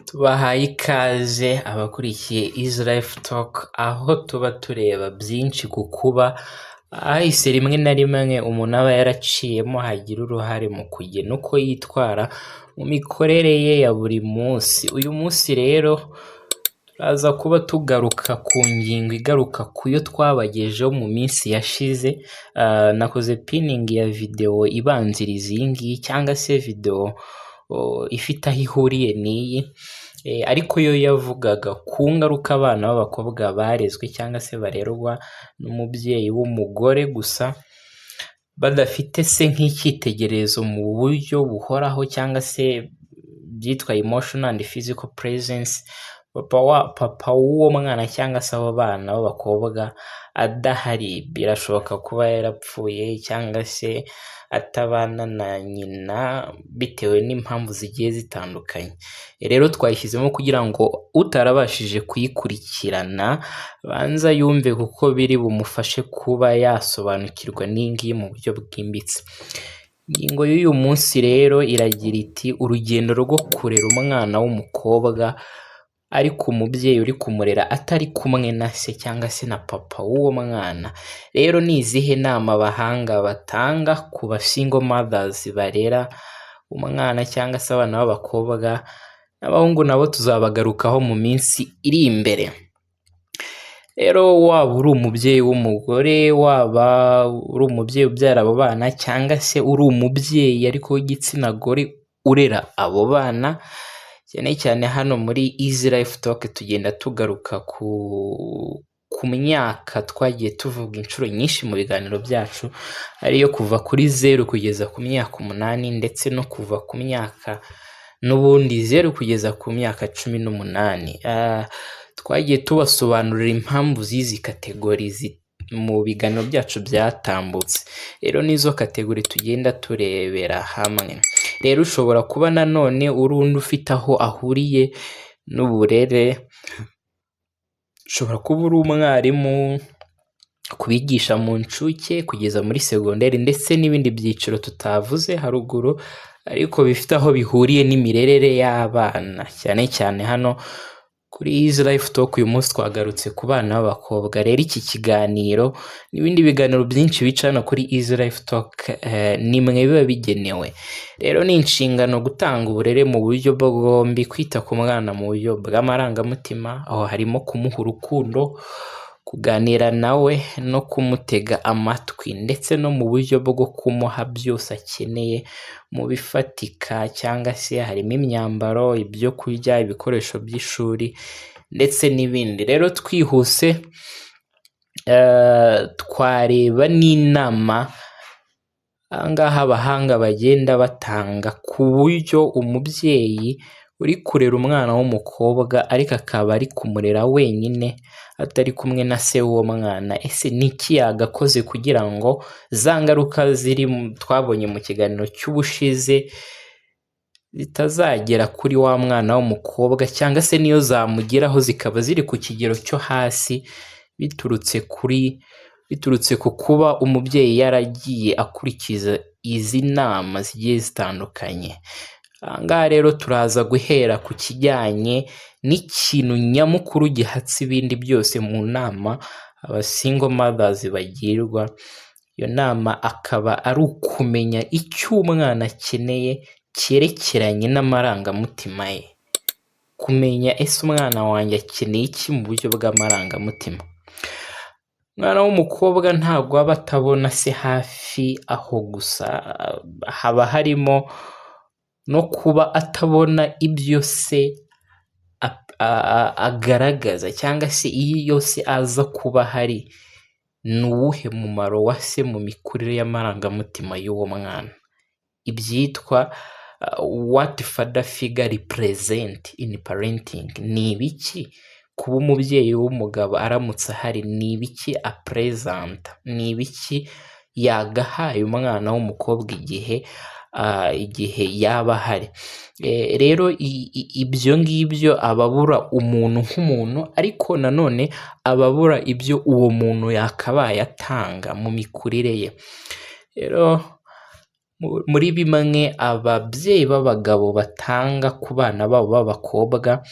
Tubahaye ikaze abakurikiye Easy Life Talk, aho tuba tureba byinshi ku kuba ahahise rimwe na rimwe umuntu aba yaraciyemo hagira uruhare mu kugena uko yitwara mu mikorere ye ya buri munsi. Uyu munsi rero turaza kuba tugaruka ku ngingo igaruka ku yo twabagejeho mu minsi yashize. Nakoze piningi ya videwo ibanziriza iyi ngiyi cyangwa se videwo ifite aho ihuriye n'iyi, ariko yo yavugaga ku ngaruka abana b'abakobwa barezwe cyangwa se barerwa n'umubyeyi w'umugore gusa, badafite se nk'icyitegererezo mu buryo buhoraho cyangwa se byitwa emotional and physical presence. Papa w'uwo mwana cyangwa se abo bana b'abakobwa adahari, birashoboka kuba yarapfuye cyangwa se atabana na nyina bitewe n'impamvu zigiye zitandukanye. Rero twayishyizemo kugira ngo utarabashije kuyikurikirana banza yumve, kuko biri bumufashe kuba yasobanukirwa n'ingiyi mu buryo bwimbitse. Ingingo y'uyu munsi rero iragira iti urugendo rwo kurera umwana w'umukobwa ariko umubyeyi uri kumurera atari kumwe na se cyangwa se na papa w'uwo mwana. Rero ni izihe nama abahanga batanga ku ba single mothers barera umwana cyangwa se abana b'abakobwa n'abahungu, nabo tuzabagarukaho mu minsi iri imbere. Rero waba uri umubyeyi w'umugore, waba uri umubyeyi ubyara abo bana, cyangwa se uri umubyeyi ariko w'igitsina gore urera abo bana, cyane cyane hano muri Easy Life Talk tugenda tugaruka ku myaka twagiye tuvuga inshuro nyinshi mu biganiro byacu, ariyo kuva kuri 0 kugeza ku myaka 8 ndetse no kuva ku myaka n'ubundi 0 kugeza ku myaka 18. Twagiye tubasobanurira impamvu z'izi kategori mu biganiro byacu byatambutse. Rero nizo kategori tugenda turebera hamwe. Rero ushobora kuba nanone urundi ufite aho ahuriye n'uburere, ushobora kuba uri umwarimu kubigisha mu nshuke kugeza muri segonderi ndetse n'ibindi byiciro tutavuze haruguru, ariko bifite aho bihuriye n'imirerere y'abana. Cyane cyane hano kuri Easy Life Talk uyu munsi twagarutse ku bana b'abakobwa. Rero iki kiganiro n'ibindi biganiro byinshi bicana kuri Easy Life Talk nimwe biba bigenewe. Rero ni inshingano gutanga uburere mu buryo bwombi, kwita ku mwana mu buryo bw'amarangamutima, aho harimo kumuha urukundo, kuganira nawe no kumutega amatwi, ndetse no mu buryo bwo kumuha byose akeneye mu bifatika, cyangwa se harimo imyambaro, ibyo kurya, ibikoresho by'ishuri ndetse n'ibindi. Rero twihuse twareba n'inama ahangaha abahanga bagenda batanga ku buryo umubyeyi uri kurera umwana w'umukobwa ariko akaba ari kumurera wenyine atari kumwe na se w'uwo mwana, ese ni iki yagakoze kugira ngo za ngaruka twabonye mu kiganiro cy'ubushize zitazagera kuri wa mwana w'umukobwa, cyangwa se niyo zamugeraho zikaba ziri ku kigero cyo hasi, biturutse ku kuba umubyeyi yaragiye akurikiza izi nama zigiye zitandukanye. Ahangaha rero turaza guhera ku kijyanye n'ikintu nyamukuru gihatse ibindi byose mu nama aba single mothers bagirwa. Iyo nama akaba ari ukumenya icyo umwana akeneye cyerekeranye n'amarangamutima ye. Kumenya ese umwana wanjye akeneye iki mu buryo bw'amarangamutima. Umwana w'umukobwa ntabwo aba atabona se hafi aho gusa, haba harimo no kuba atabona ibyo se agaragaza, cyangwa se iyo se aza kuba hari, ni uwuhe mumaro wa se mu mikurire y'amarangamutima y'uwo mwana. Ibyitwa what father figure represent in parenting. Ni ibiki kuba umubyeyi w'umugabo aramutse ahari, ni ibiki apresenta, ni ibiki yagahaye umwana w'umukobwa igihe yaba ahari. Rero ibyo ngibyo ababura umuntu nk'umuntu, ariko nanone ababura ibyo uwo muntu yakabaye atanga mu mikurire ye. Rero muri bimwe ababyeyi b'abagabo batanga ku bana babo b'abakobwa.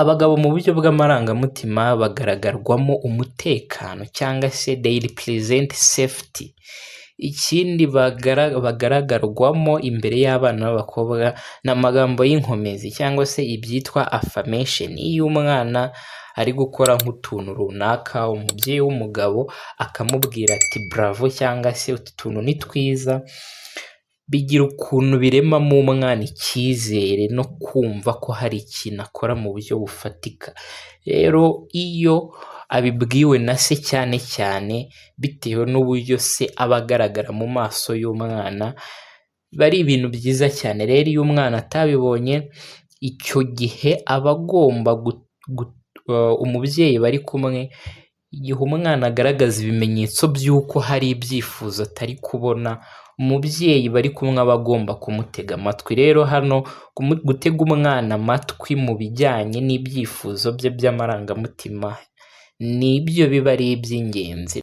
Abagabo mu buryo bw'amarangamutima bagaragarwamo umutekano cyangwa se they represent safety. Ikindi bagaragarwamo imbere y'abana b'abakobwa ni amagambo y'inkomezi cyangwa se ibyitwa affirmation. Iyo umwana ari gukora nk'utuntu runaka, umubyeyi w'umugabo akamubwira ati bravo cyangwa se utu tuntu ni twiza, bigira ukuntu biremamo umwana icyizere no kumva ko hari ikintu akora mu buryo bufatika. Rero iyo abibwiwe na se, cyane cyane bitewe n'uburyo se aba agaragara mu maso y'umwana, biba ari ibintu byiza cyane. Rero iyo umwana atabibonye, icyo gihe aba agomba umubyeyi bari kumwe, igihe umwana agaragaza ibimenyetso by'uko hari ibyifuzo atari kubona, umubyeyi bari kumwe aba agomba kumutega amatwi. Rero hano gutega umwana amatwi mu bijyanye n'ibyifuzo bye by'amarangamutima, nibyo biba ari iby'ingenzi.